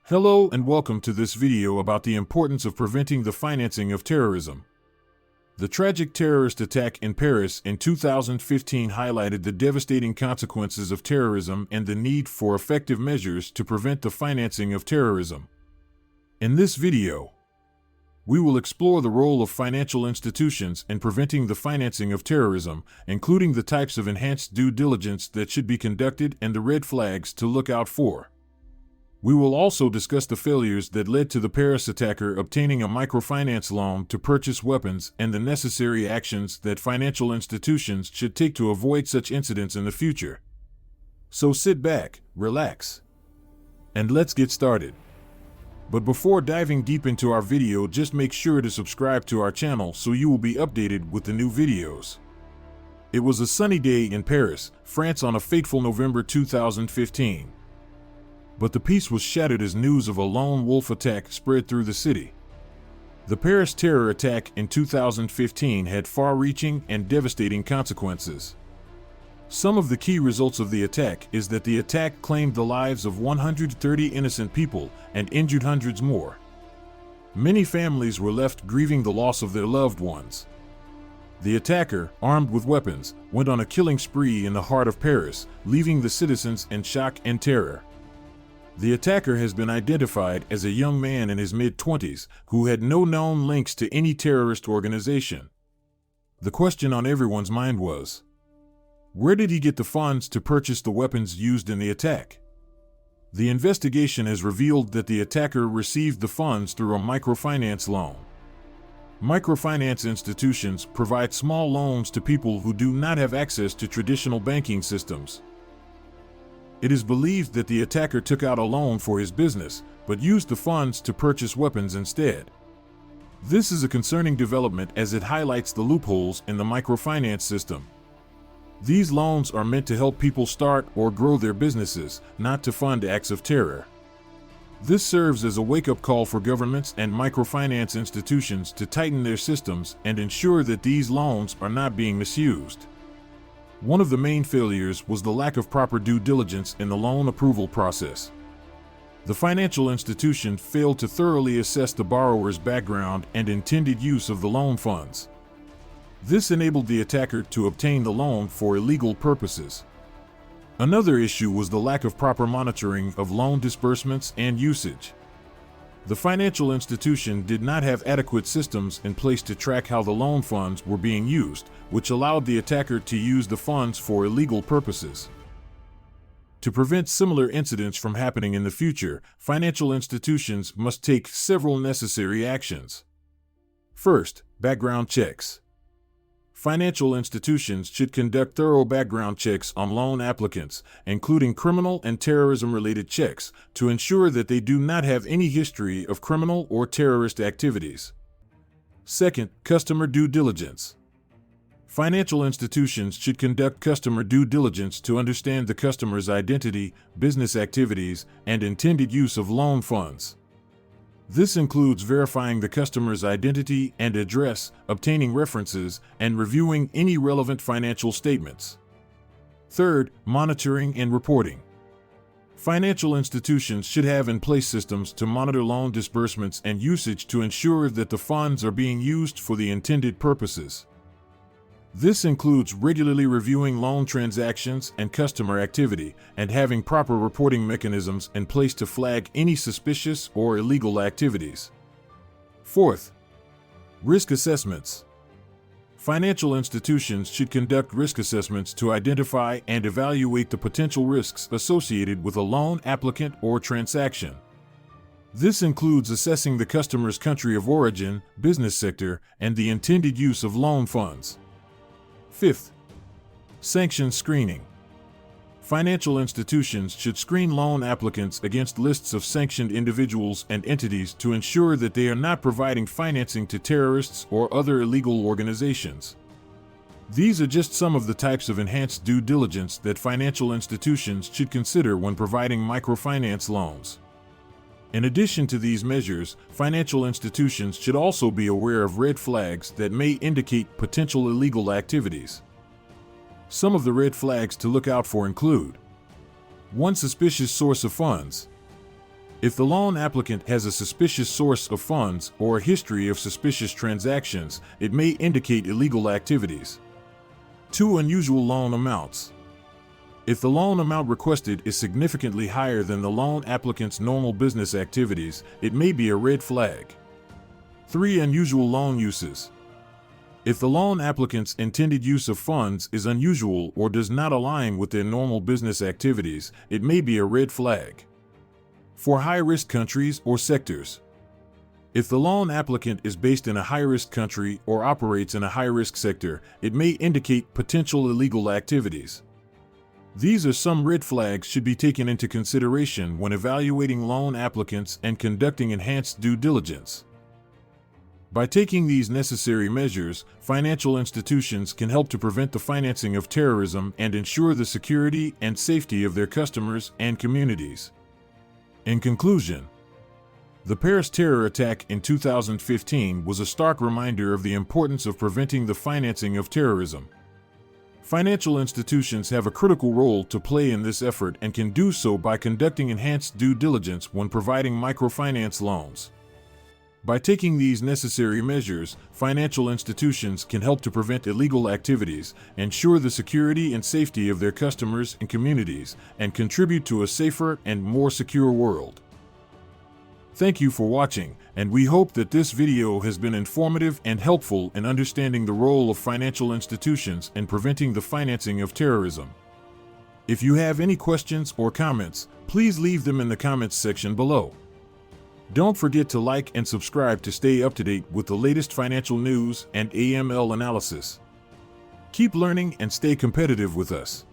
Hello and welcome to this video about the importance of preventing the financing of terrorism. The tragic terrorist attack in Paris in 2015 highlighted the devastating consequences of terrorism and the need for effective measures to prevent the financing of terrorism. In this video, we will explore the role of financial institutions in preventing the financing of terrorism, including the types of enhanced due diligence that should be conducted and the red flags to look out for. We will also discuss the failures that led to the Paris attacker obtaining a microfinance loan to purchase weapons and the necessary actions that financial institutions should take to avoid such incidents in the future. So sit back, relax, and let's get started. But before diving deep into our video, just make sure to subscribe to our channel so you will be updated with the new videos. It was a sunny day in Paris, France on a fateful November 2015. But the peace was shattered as news of a lone wolf attack spread through the city. The Paris terror attack in 2015 had far-reaching and devastating consequences. Some of the key results of the attack is that the attack claimed the lives of 130 innocent people and injured hundreds more. Many families were left grieving the loss of their loved ones. The attacker, armed with weapons, went on a killing spree in the heart of Paris, leaving the citizens in shock and terror. The attacker has been identified as a young man in his mid-20s who had no known links to any terrorist organization. The question on everyone's mind was, where did he get the funds to purchase the weapons used in the attack? The investigation has revealed that the attacker received the funds through a microfinance loan. Microfinance institutions provide small loans to people who do not have access to traditional banking systems. It is believed that the attacker took out a loan for his business, but used the funds to purchase weapons instead. This is a concerning development as it highlights the loopholes in the microfinance system. These loans are meant to help people start or grow their businesses, not to fund acts of terror. This serves as a wake-up call for governments and microfinance institutions to tighten their systems and ensure that these loans are not being misused. One of the main failures was the lack of proper due diligence in the loan approval process. The financial institution failed to thoroughly assess the borrower's background and intended use of the loan funds. This enabled the attacker to obtain the loan for illegal purposes. Another issue was the lack of proper monitoring of loan disbursements and usage. The financial institution did not have adequate systems in place to track how the loan funds were being used, which allowed the attacker to use the funds for illegal purposes. To prevent similar incidents from happening in the future, financial institutions must take several necessary actions. First, background checks. Financial institutions should conduct thorough background checks on loan applicants, including criminal and terrorism-related checks, to ensure that they do not have any history of criminal or terrorist activities. Second, customer due diligence. Financial institutions should conduct customer due diligence to understand the customer's identity, business activities, and intended use of loan funds. This includes verifying the customer's identity and address, obtaining references, and reviewing any relevant financial statements. Third, monitoring and reporting. Financial institutions should have in place systems to monitor loan disbursements and usage to ensure that the funds are being used for the intended purposes. This includes regularly reviewing loan transactions and customer activity, and having proper reporting mechanisms in place to flag any suspicious or illegal activities. Fourth, risk assessments. Financial institutions should conduct risk assessments to identify and evaluate the potential risks associated with a loan applicant or transaction. This includes assessing the customer's country of origin, business sector, and the intended use of loan funds. Fifth, sanction screening. Financial institutions should screen loan applicants against lists of sanctioned individuals and entities to ensure that they are not providing financing to terrorists or other illegal organizations. These are just some of the types of enhanced due diligence that financial institutions should consider when providing microfinance loans. In addition to these measures, financial institutions should also be aware of red flags that may indicate potential illegal activities. Some of the red flags to look out for include: 1. Suspicious source of funds. If the loan applicant has a suspicious source of funds or a history of suspicious transactions, it may indicate illegal activities. 2. Unusual loan amounts. If the loan amount requested is significantly higher than the loan applicant's normal business activities, it may be a red flag. 3. Unusual loan uses. If the loan applicant's intended use of funds is unusual or does not align with their normal business activities, it may be a red flag. 4. High-risk countries or sectors. If the loan applicant is based in a high-risk country or operates in a high-risk sector, it may indicate potential illegal activities. These are some red flags should be taken into consideration when evaluating loan applicants and conducting enhanced due diligence. By taking these necessary measures, financial institutions can help to prevent the financing of terrorism and ensure the security and safety of their customers and communities. In conclusion, the Paris terror attack in 2015 was a stark reminder of the importance of preventing the financing of terrorism. Financial institutions have a critical role to play in this effort and can do so by conducting enhanced due diligence when providing microfinance loans. By taking these necessary measures, financial institutions can help to prevent illegal activities, ensure the security and safety of their customers and communities, and contribute to a safer and more secure world. Thank you for watching, and we hope that this video has been informative and helpful in understanding the role of financial institutions in preventing the financing of terrorism. If you have any questions or comments, please leave them in the comments section below. Don't forget to like and subscribe to stay up to date with the latest financial news and AML analysis. Keep learning and stay competitive with us.